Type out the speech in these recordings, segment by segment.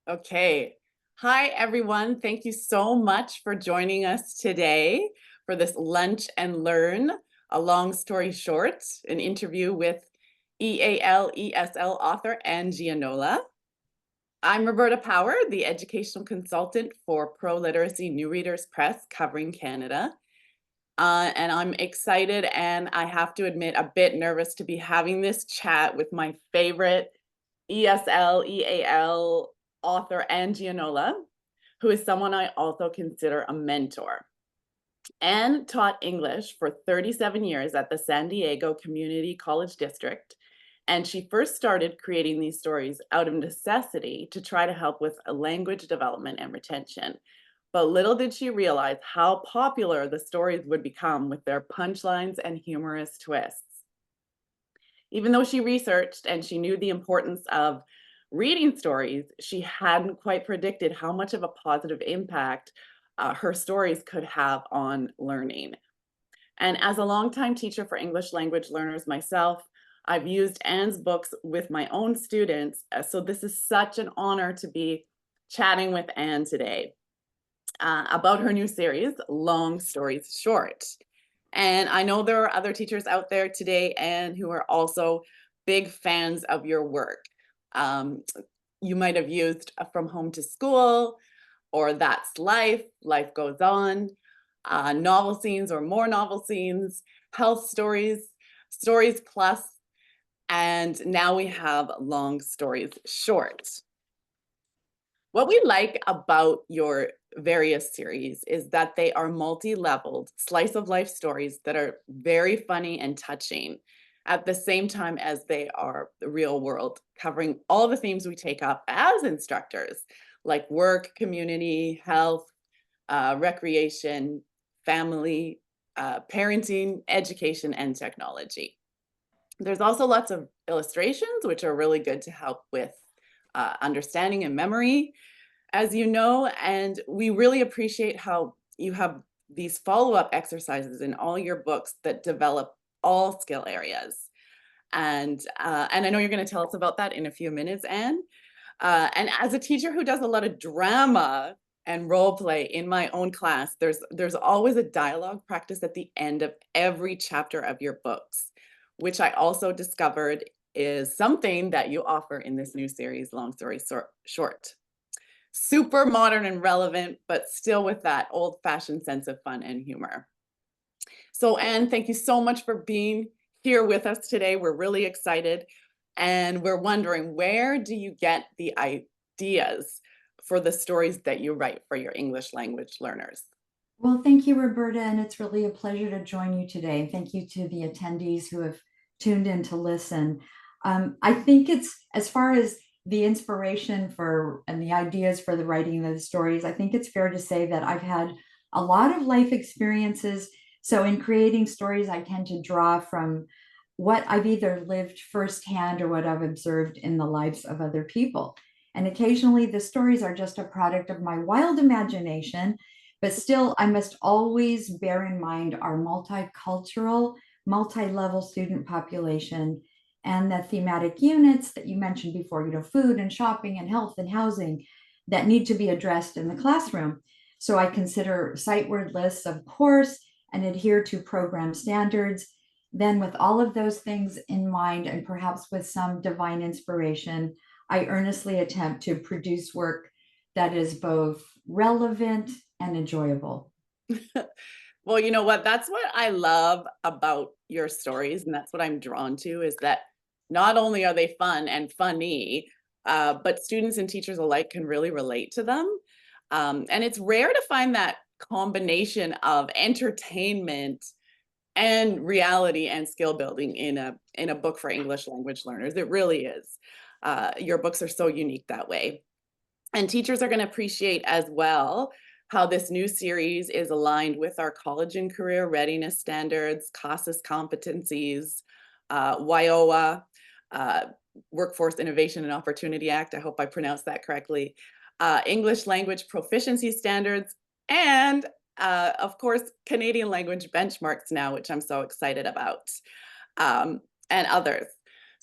Okay. Hi, everyone. Thank you so much for joining us today for this Lunch and Learn, a long story short, an interview with EAL, ESL author Ann Gianola. I'm Roberta Power, the educational consultant for Pro Literacy New Readers Press covering Canada. And I'm excited and I have to admit a bit nervous to be having this chat with my favorite ESL, EAL author Ann Gianola, who is someone I also consider a mentor. Ann taught English for 37 years at the San Diego Community College District, and she first started creating these stories out of necessity to try to help with language development and retention. But little did she realize how popular the stories would become with their punchlines and humorous twists. Even though she researched and she knew the importance of reading stories, she hadn't quite predicted how much of a positive impact her stories could have on learning. And as a longtime teacher for English language learners myself, I've used Anne's books with my own students. So this is such an honor to be chatting with Anne today about her new series, Long Stories Short. And I know there are other teachers out there today and who are also big fans of your work. Um, you might have used From Home to School or That's Life, Life Goes On, novel scenes or more novel scenes, health stories, stories plus, and now we have long stories short. What we like about your various series is that they are multi-leveled slice of life stories that are very funny and touching at the same time as they are the real world, covering all the themes we take up as instructors, like work, community, health, recreation, family, parenting, education, and technology. There's also lots of illustrations, which are really good to help with understanding and memory, as you know, and we really appreciate how you have these follow-up exercises in all your books that develop all skill areas. And I know you're going to tell us about that in a few minutes, Anne. And as a teacher who does a lot of drama and role play in my own class, there's always a dialogue practice at the end of every chapter of your books, which I also discovered is something that you offer in this new series, Long Story Short. Super modern and relevant, but still with that old-fashioned sense of fun and humor. So, Anne, thank you so much for being here with us today. We're really excited, and we're wondering, where do you get the ideas for the stories that you write for your English language learners? Well, thank you, Roberta, and it's really a pleasure to join you today. And thank you to the attendees who have tuned in to listen. I think it's, as far as the inspiration for and the ideas for the writing of the stories, I think it's fair to say that I've had a lot of life experiences. So in creating stories, I tend to draw from what I've either lived firsthand or what I've observed in the lives of other people. And occasionally the stories are just a product of my wild imagination, but still, I must always bear in mind our multicultural, multi-level student population and the thematic units that you mentioned before, food and shopping and health and housing that need to be addressed in the classroom. So I consider sight word lists, of course, and adhere to program standards. Then, with all of those things in mind, and perhaps with some divine inspiration, I earnestly attempt to produce work that is both relevant and enjoyable. Well, you know what? That's what I love about your stories, and that's what I'm drawn to, is that not only are they fun and funny, but students and teachers alike can really relate to them. And it's rare to find that combination of entertainment and reality and skill building in a book for English language learners. It really is. Your books are so unique that way. And teachers are going to appreciate as well how this new series is aligned with our college and career readiness standards, CASAS competencies, WIOA, uh, Workforce Innovation and Opportunity Act. I hope I pronounced that correctly. English language proficiency standards, and of course, Canadian language benchmarks now, which I'm so excited about, and others.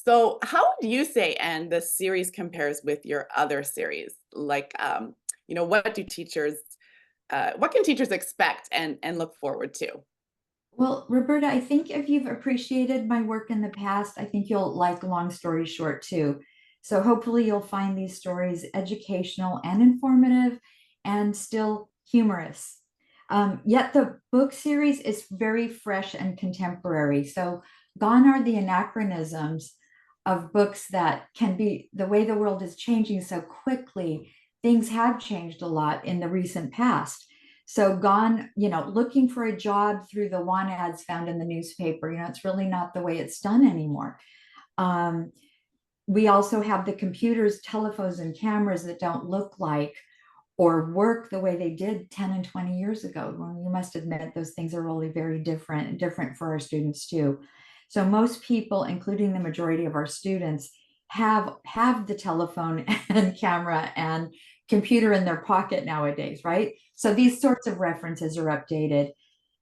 So, how would you say, Anne, the series compares with your other series? Like, what do what can teachers expect and look forward to? Well, Roberta, I think if you've appreciated my work in the past, I think you'll like Long Story Short too. So hopefully you'll find these stories educational and informative and still humorous. Yet the book series is very fresh and contemporary. So gone are the anachronisms of books that can be the way the world is changing so quickly. Things have changed a lot in the recent past. So gone, looking for a job through the want ads found in the newspaper, it's really not the way it's done anymore. Um, we also have the computers, telephones, and cameras that don't look like or work the way they did 10 and 20 years ago. Well, you must admit those things are really very different and different for our students too. So most people, including the majority of our students, have the telephone and camera and computer in their pocket nowadays, right? So these sorts of references are updated.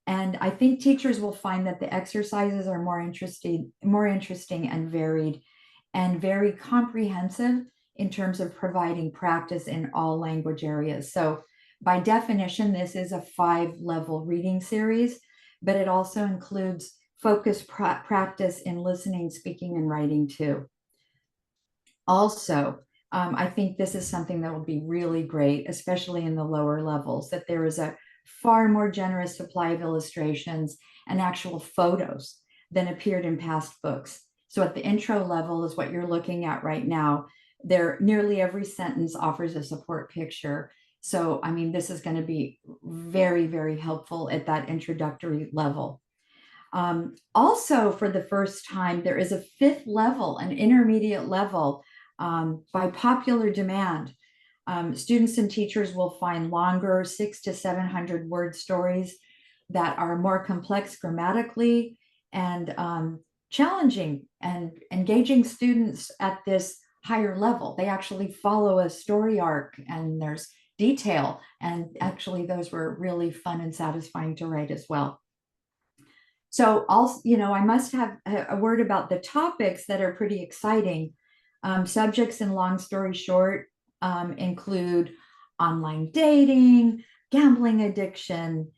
And I think teachers will find that the exercises are more interesting and varied and very comprehensive in terms of providing practice in all language areas. So by definition, this is a 5-level reading series, but it also includes focused practice in listening, speaking, and writing too. Also, I think this is something that will be really great, especially in the lower levels, that there is a far more generous supply of illustrations and actual photos than appeared in past books. So at the intro level is what you're looking at right now. There, nearly every sentence offers a support picture. So, I mean, this is going to be very, very helpful at that introductory level. Also, for the first time, there is a 5th level, an intermediate level, by popular demand. Students and teachers will find longer 600 to 700 word stories that are more complex grammatically and challenging and engaging students at this higher level. They actually follow a story arc and there's detail. And actually, those were really fun and satisfying to write as well. So also, I must have a word about the topics that are pretty exciting. Subjects in Long Story Short include online dating, gambling addiction,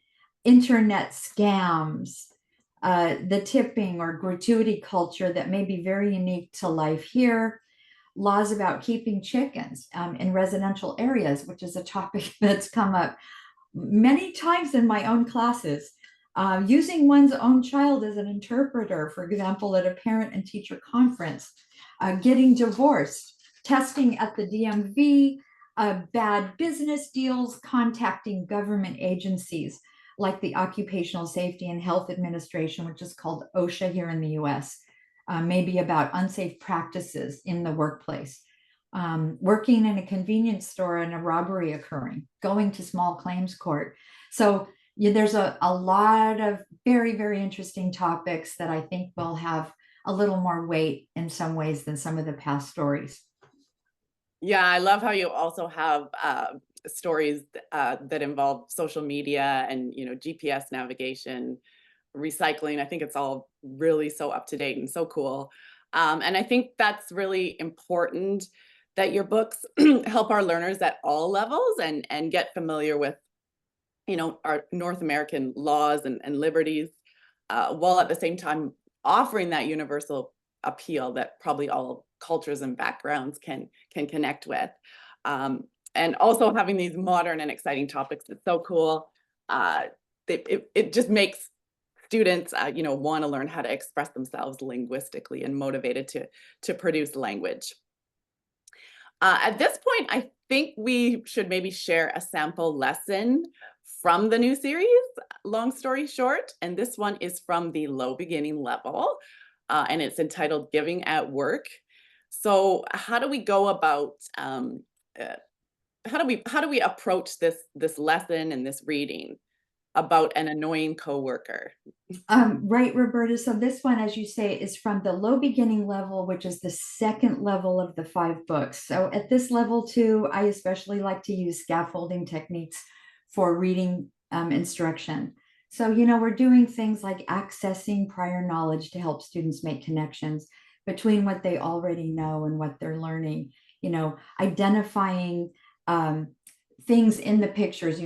internet scams, the tipping or gratuity culture that may be very unique to life here, laws about keeping chickens in residential areas, which is a topic that's come up many times in my own classes. Using one's own child as an interpreter, for example, at a parent and teacher conference, getting divorced, testing at the DMV, bad business deals, contacting government agencies like the Occupational Safety and Health Administration, which is called OSHA here in the US, maybe about unsafe practices in the workplace. Working in a convenience store and a robbery occurring, going to small claims court. So yeah, there's a lot of very, very interesting topics that I think will have a little more weight in some ways than some of the past stories. Yeah, I love how you also have stories that involve social media and GPS navigation, recycling. I think it's all really so up to date and so cool. And I think that's really important that your books help our learners at all levels and get familiar with our North American laws and liberties, while at the same time offering that universal appeal that probably all cultures and backgrounds can connect with. And also having these modern and exciting topics is so cool. Uh, it just makes students, want to learn how to express themselves linguistically and motivated to produce language. At this point, I think we should maybe share a sample lesson from the new series, Long Story Short. And this one is from the low beginning level, and it's entitled Giving at Work. So, how do we go about uh, how do we approach this lesson and this reading about an annoying coworker? Right, Roberta. So this one, as you say, is from the low beginning level, which is the second level of the 5 books. So at this level too, I especially like to use scaffolding techniques for reading instruction. So, we're doing things like accessing prior knowledge to help students make connections, between what they already know and what they're learning, identifying things in the pictures,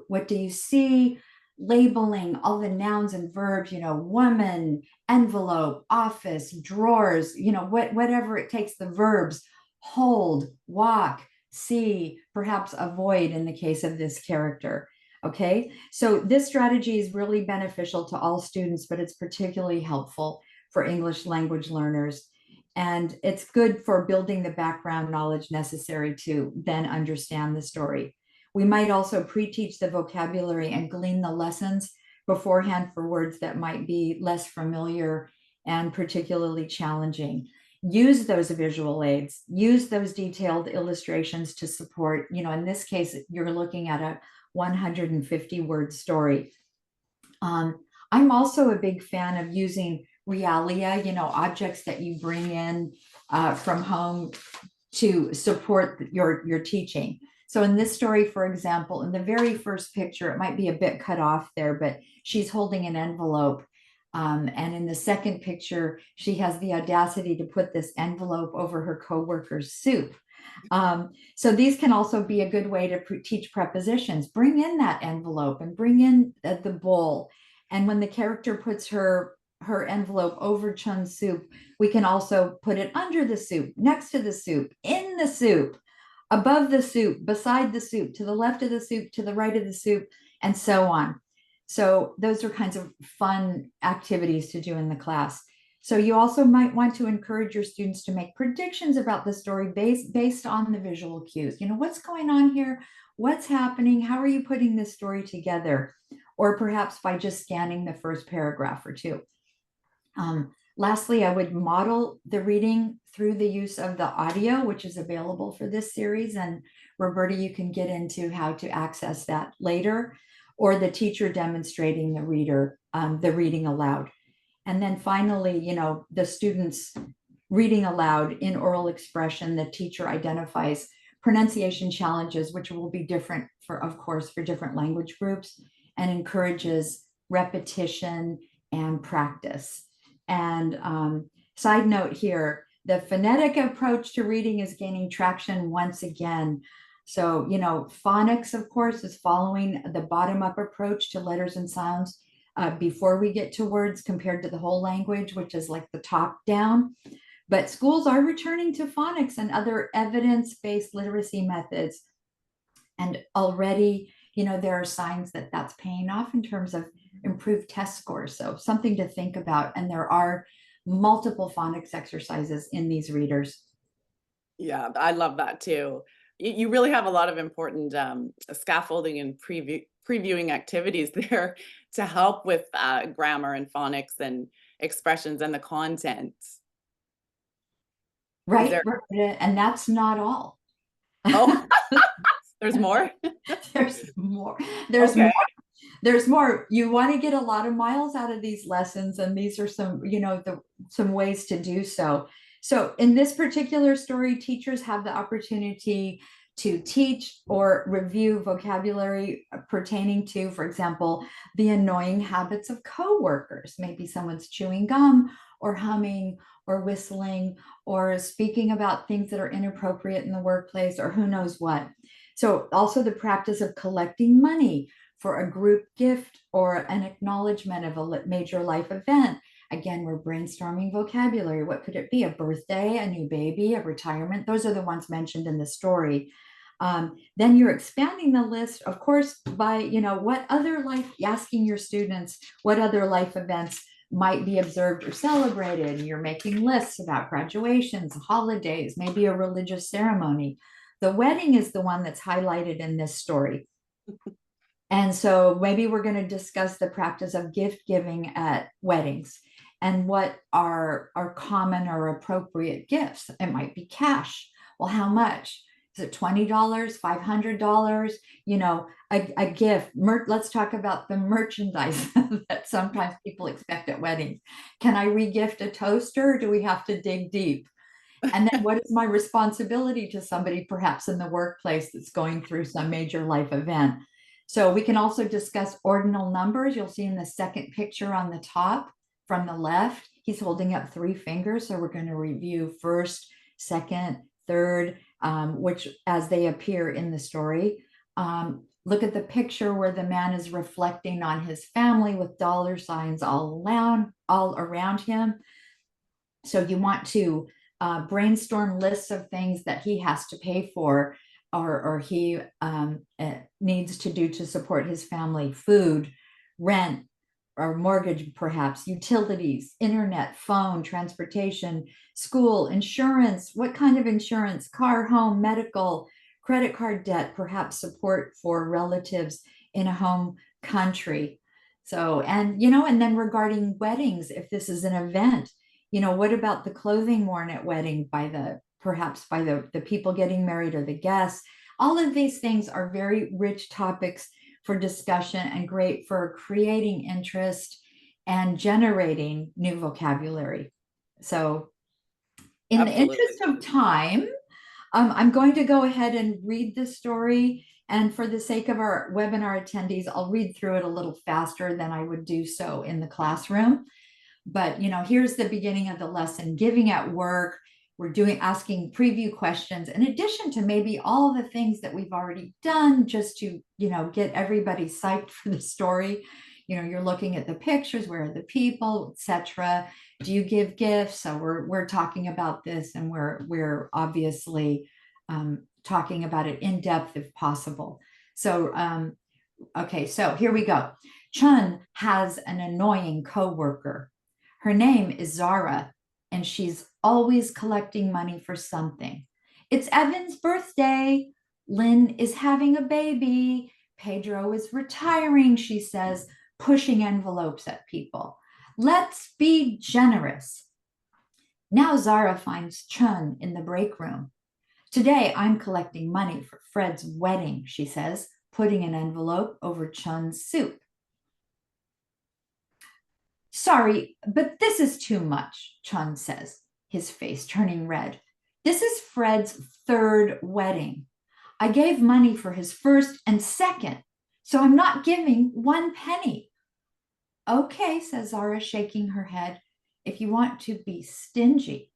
what do you see, labeling all the nouns and verbs, woman, envelope, office, drawers, whatever it takes, the verbs, hold, walk, see, perhaps avoid in the case of this character. Okay, so this strategy is really beneficial to all students, but it's particularly helpful for English language learners. And it's good for building the background knowledge necessary to then understand the story. We might also pre-teach the vocabulary and glean the lessons beforehand for words that might be less familiar and particularly challenging. Use those visual aids, use those detailed illustrations to support, in this case, you're looking at a 150 word story. I'm also a big fan of using realia, objects that you bring in from home to support your teaching. So in this story, for example, in the very first picture, it might be a bit cut off there, but she's holding an envelope. And in the second picture, she has the audacity to put this envelope over her coworker's soup. So these can also be a good way to teach prepositions. Bring in that envelope and bring in the bowl. And when the character puts her envelope over Chun's soup, we can also put it under the soup, next to the soup, in the soup, above the soup, beside the soup, to the left of the soup, to the right of the soup, and so on. So those are kinds of fun activities to do in the class. So you also might want to encourage your students to make predictions about the story based on the visual cues. What's going on here? What's happening? How are you putting this story together? Or perhaps by just scanning the first paragraph or two. Lastly, I would model the reading through the use of the audio, which is available for this series. And Roberta, you can get into how to access that later, or the teacher demonstrating the reading aloud. And then finally, the students reading aloud in oral expression, the teacher identifies pronunciation challenges, which will be different of course, for different language groups, and encourages repetition and practice. And side note here, the phonetic approach to reading is gaining traction once again. So, phonics, of course, is following the bottom-up approach to letters and sounds before we get to words, compared to the whole language, which is like the top down. But schools are returning to phonics and other evidence-based literacy methods. And already, there are signs that that's paying off in terms of improved test scores. So something to think about. And there are multiple phonics exercises in these readers. Yeah, I love that too. You really have a lot of important scaffolding and previewing activities there to help with grammar and phonics and expressions and the content. Right, and that's not all. Oh, there's more? There's more. There's Okay. more. There's more. You want to get a lot of miles out of these lessons, and these are some, some ways to do so. So in this particular story, teachers have the opportunity to teach or review vocabulary pertaining to, for example, the annoying habits of coworkers. Maybe someone's chewing gum or humming or whistling or speaking about things that are inappropriate in the workplace, or who knows what. So also the practice of collecting money for a group gift or an acknowledgement of a major life event. Again, we're brainstorming vocabulary. What could it be? A birthday, a new baby, a retirement? Those are the ones mentioned in the story. Then you're expanding the list, of course, by, what other asking your students what other life events might be observed or celebrated. You're making lists about graduations, holidays, maybe a religious ceremony. The wedding is the one that's highlighted in this story. And so maybe we're going to discuss the practice of gift giving at weddings and what are common or appropriate gifts. It might be cash. Well, how much? Is it $20, $500? A gift. Let's talk about the merchandise that sometimes people expect at weddings. Can I regift a toaster, or do we have to dig deep? And then what is my responsibility to somebody perhaps in the workplace that's going through some major life event? So we can also discuss ordinal numbers. You'll see in the second picture on the top from the left, he's holding up three fingers. So we're going to review first, second, third, which as they appear in the story. Look at the picture where the man is reflecting on his family with dollar signs all around him. So you want to brainstorm lists of things that he has to pay for, or he needs to do to support his family: food, rent, or mortgage, perhaps, utilities, internet, phone, transportation, school, insurance. What kind of insurance? Car, home, medical, credit card debt, perhaps support for relatives in a home country. So, and then regarding weddings, if this is an event, what about the clothing worn at wedding by the people getting married or the guests? All of these things are very rich topics for discussion and great for creating interest and generating new vocabulary. So in the Absolutely. interest of time, I'm going to go ahead and read the story. And for the sake of our webinar attendees, I'll read through it a little faster than I would do so in the classroom. But here's the beginning of the lesson: giving at work. We're asking preview questions in addition to maybe all the things that we've already done, just to get everybody psyched for the story. You're looking at the pictures, where are the people, etc. Do you give gifts? So we're talking about this, and we're obviously talking about it in depth if possible. So okay, so here we go. Chun has an annoying coworker. Her name is Zara, and she's always collecting money for something. It's Evan's birthday. Lynn is having a baby. Pedro is retiring, she says, pushing envelopes at people. Let's be generous. Now Zara finds Chun in the break room. Today I'm collecting money for Fred's wedding, she says, putting an envelope over Chun's soup. Sorry, but this is too much, Chun says, his face turning red. This is Fred's third wedding. I gave money for his first and second, so I'm not giving 1 penny. Okay, says Zara, shaking her head. If you want to be stingy,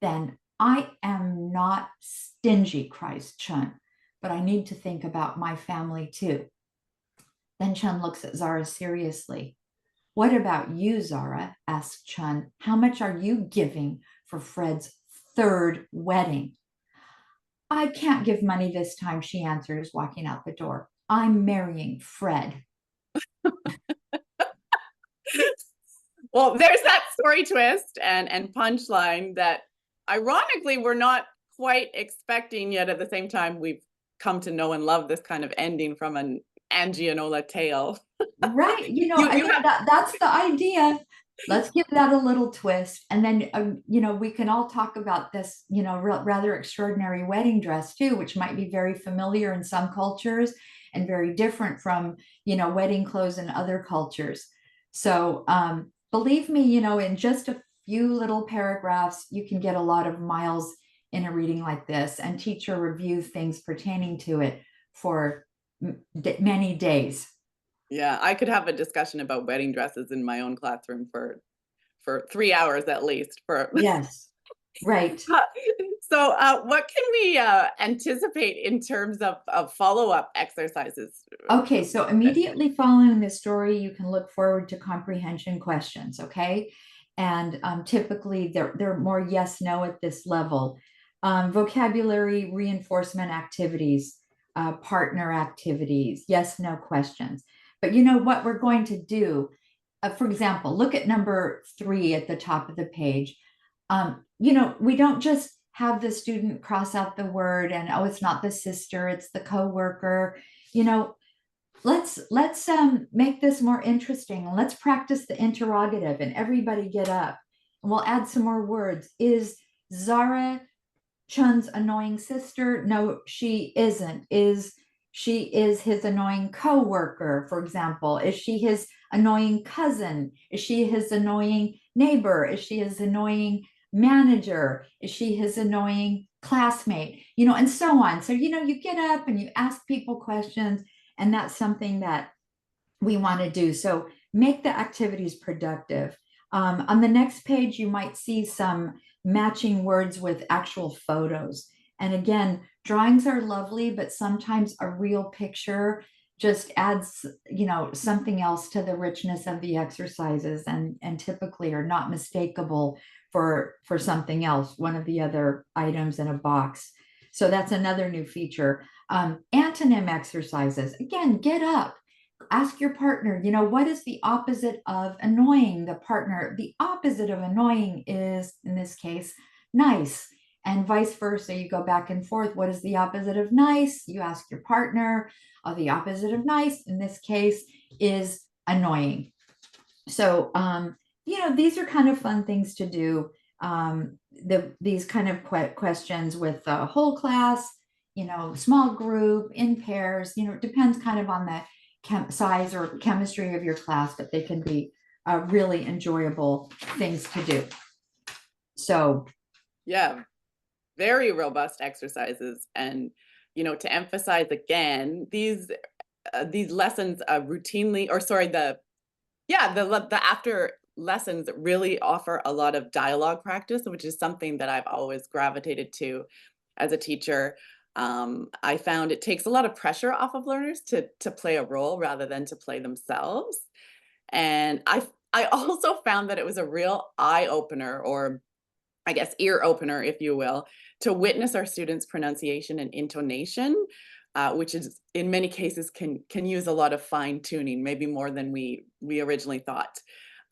then I am not stingy, cries Chun, but I need to think about my family too. Then Chun looks at Zara seriously. What about you, Zara? Asked Chun. How much are you giving for Fred's third wedding? I can't give money this time, she answers, walking out the door. I'm marrying Fred. Well, there's that story twist and punchline that ironically we're not quite expecting, yet at the same time we've come to know and love this kind of ending from an Ann Gianola tale. Right. You I you think have that's the idea. Let's give that a little twist. And then, we can all talk about this, rather extraordinary wedding dress too, which might be very familiar in some cultures and very different from, wedding clothes in other cultures. So believe me, in just a few little paragraphs, you can get a lot of miles in a reading like this, and teacher review things pertaining to it for many days. Yeah, I could have a discussion about wedding dresses in my own classroom for 3 hours at least for Yes, right. so, what can we, anticipate in terms of follow-up exercises? Okay, so immediately following this story, you can look forward to comprehension questions, okay? And typically they're more yes, no at this level. Vocabulary reinforcement activities, partner activities, yes, no questions. But you know what we're going to do? For example, look at number 3 at the top of the page. We don't just have the student cross out the word and, oh, it's not the sister, it's the coworker. You know, let's make this more interesting. Let's practice the interrogative, and everybody get up, and we'll add some more words. Is Zara Chun's annoying sister? No, she isn't. She is his annoying coworker, for example? Is she his annoying cousin? Is she his annoying neighbor? Is she his annoying manager? Is she his annoying classmate? And so on. So, you get up and you ask people questions, and that's something that we want to do. So make the activities productive. On the next page, you might see some matching words with actual photos. And again, drawings are lovely, but sometimes a real picture just adds, something else to the richness of the exercises, and typically are not mistakable for something else, one of the other items in a box. So that's another new feature. Antonym exercises. Again, get up, ask your partner, what is the opposite of annoying? The opposite of annoying is, in this case, nice. And vice versa, you go back and forth. What is the opposite of nice? You ask your partner. The opposite of nice, in this case, is annoying. So, these are kind of fun things to do. These kind of questions with the whole class, small group, in pairs, it depends kind of on the size or chemistry of your class, but they can be really enjoyable things to do. So, Yeah, very robust exercises. And, to emphasize again, these lessons routinely, or sorry, the after lessons really offer a lot of dialogue practice, which is something that I've always gravitated to as a teacher. I found it takes a lot of pressure off of learners to play a role rather than to play themselves. And I also found that it was a real eye opener, or I guess ear opener, if you will, to witness our students' pronunciation and intonation, which is in many cases can use a lot of fine tuning, maybe more than we originally thought.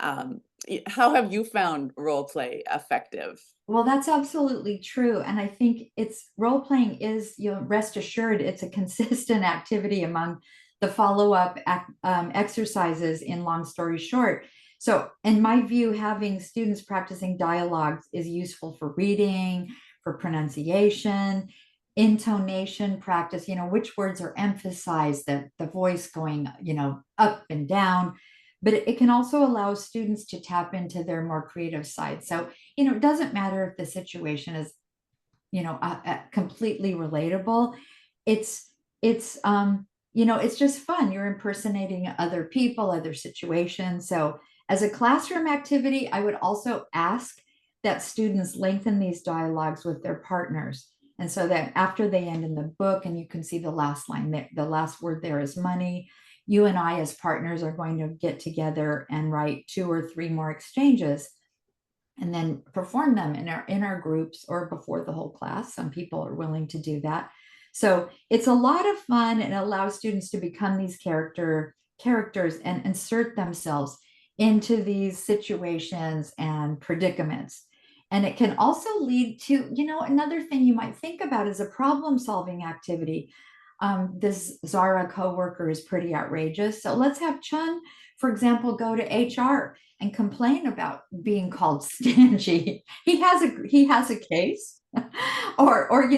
How have you found role play effective? well, that's absolutely true. And I think it's role playing is, rest assured, it's a consistent activity among the follow up exercises in long story short. So, in my view, having students practicing dialogues is useful for reading, for pronunciation, intonation practice, which words are emphasized, the voice going, up and down. But it can also allow students to tap into their more creative side. So, it doesn't matter if the situation is, completely relatable. It's just fun. You're impersonating other people, other situations. So as a classroom activity, I would also ask that students lengthen these dialogues with their partners. And so that after they end in the book, and you can see the last line there, the last word there is money, you and I as partners are going to get together and write 2 or 3 more exchanges, and then perform them in our groups or before the whole class. Some people are willing to do that. So it's a lot of fun, and it allows students to become these characters and insert themselves into these situations and predicaments. And it can also lead to, another thing you might think about is a problem solving activity. This Zara coworker is pretty outrageous. So let's have Chun, for example, go to HR and complain about being called stingy. He has a case, or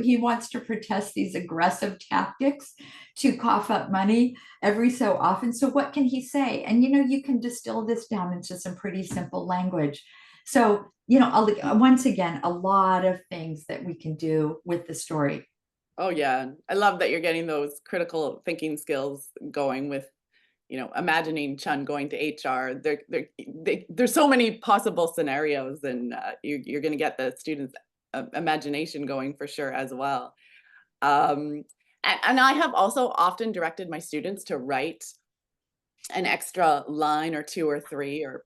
he wants to protest these aggressive tactics to cough up money every so often. So what can he say? And you can distill this down into some pretty simple language. So once again, a lot of things that we can do with the story. Oh yeah, I love that you're getting those critical thinking skills going with, imagining Chun going to HR. There's so many possible scenarios, and you're going to get the students' imagination going for sure as well. And I have also often directed my students to write an extra line or 2 or 3 or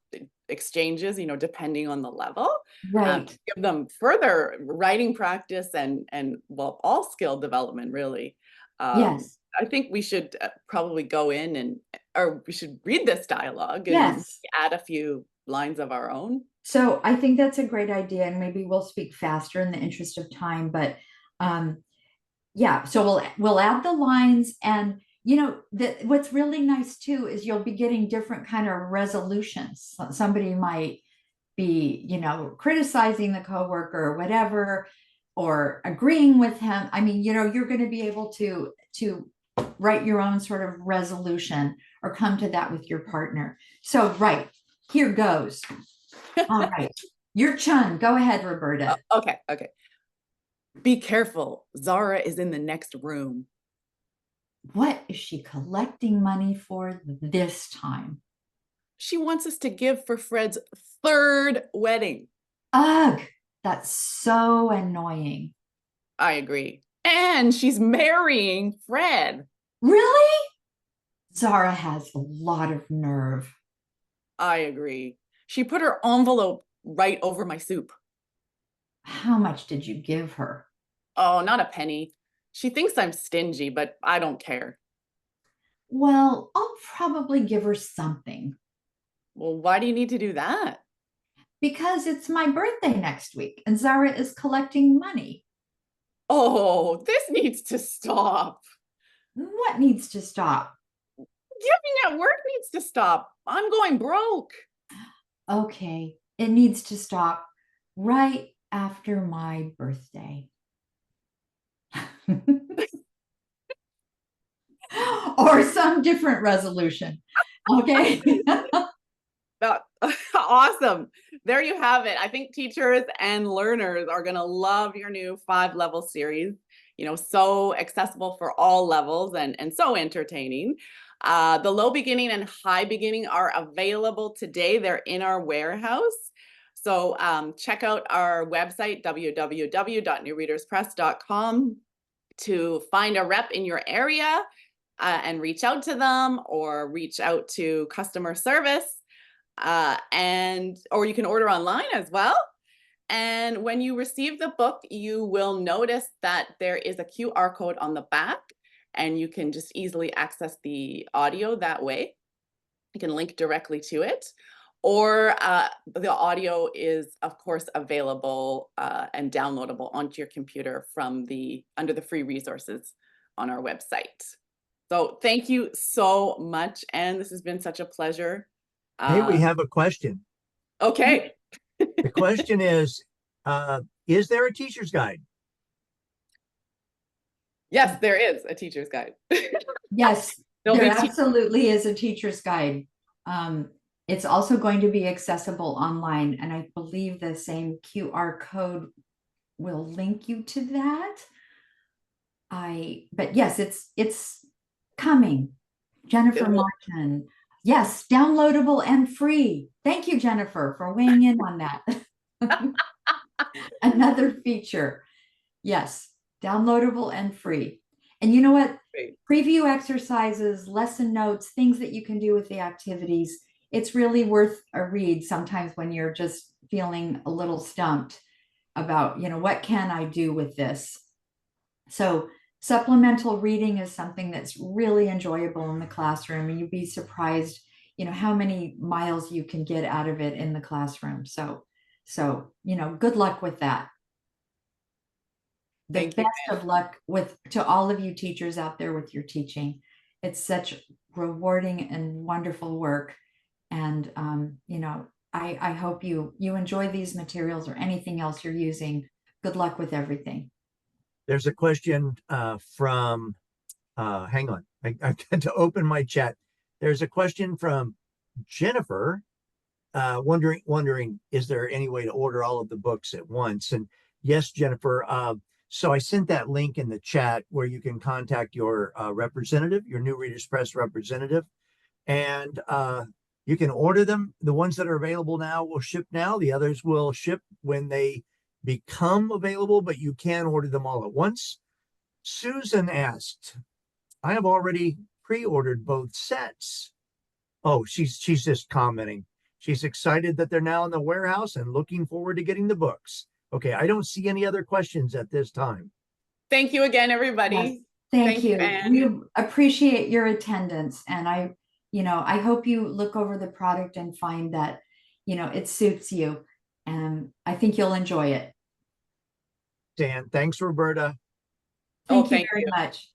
exchanges, depending on the level, Right. give them further writing practice and well, all skill development really. Yes. I think we should probably go in or we should read this dialogue and Yes. add a few lines of our own. So I think that's a great idea, and maybe we'll speak faster in the interest of time. But um, yeah, so we'll add the lines, and what's really nice too is you'll be getting different kind of resolutions. Somebody might be, criticizing the coworker or whatever, or agreeing with him. I mean, you're going to be able to write your own sort of resolution or come to that with your partner. So, right, here goes. All right. Your Chun. Go ahead, Roberta. Okay, okay. Be careful. Zara is in the next room. What is she collecting money for this time? She wants us to give for Fred's third wedding. Ugh, that's so annoying. I agree. And she's marrying Fred. Really? Zara has a lot of nerve. I agree. She put her envelope right over my soup. How much did you give her? Oh, not a penny. She thinks I'm stingy, but I don't care. Well, I'll probably give her something Well, why do you need to do that? because it's my birthday next week and Zara is collecting money. Oh, this needs to stop. What needs to stop? Giving at work needs to stop. I'm going broke. Okay, it needs to stop right after my birthday. Or some different resolution. Okay. Awesome. There you have it. I think teachers and learners are going to love your new 5-level series. So accessible for all levels and so entertaining. The low beginning and high beginning are available today. They're in our warehouse. So check out our website, www.newreaderspress.com, to find a rep in your area and reach out to them or reach out to customer service. Or you can order online as well. And when you receive the book, you will notice that there is a QR code on the back, and you can just easily access the audio that way. You can link directly to it. Or the audio is, of course, available and downloadable onto your computer from under the free resources on our website. So thank you so much, and this has been such a pleasure. Hey, we Uh, have a question. okay. The question is there a teacher's guide? Yes, there is a teacher's guide. Yes, There'll there be absolutely is a teacher's guide. It's also going to be accessible online, and I believe the same QR code will link you to that. But yes, it's coming. Jennifer Martin. Yes, downloadable and free. Thank you, Jennifer, for weighing in on that. Another feature. Yes, downloadable and free. And you know what? Great. Preview exercises, lesson notes, things that you can do with the activities. It's really worth a read sometimes when you're just feeling a little stumped about, what can I do with this? So supplemental reading is something that's really enjoyable in the classroom, and you'd be surprised, how many miles you can get out of it in the classroom. So, good luck with that. The Thank you. best of luck to all of you teachers out there with your teaching. It's such rewarding and wonderful work. And, I hope you enjoy these materials or anything else you're using. Good luck with everything. There's a question from, hang on, I've got to open my chat. There's a question from Jennifer, wondering, is there any way to order all of the books at once? And yes, Jennifer, so I sent that link in the chat where you can contact your representative, your New Readers Press representative, and you can order them. The ones that are available now will ship now. The others will ship when they become available, but you can order them all at once. Susan asked, I have already pre-ordered both sets. Oh, she's just commenting. She's excited that they're now in the warehouse and looking forward to getting the books. Okay, I don't see any other questions at this time. Thank you again, everybody. Yes, thank you. Ann. We appreciate your attendance, and I hope you look over the product and find that, it suits you, and I think you'll enjoy it. Dan, thanks, Roberta. Thank you thank very you. much.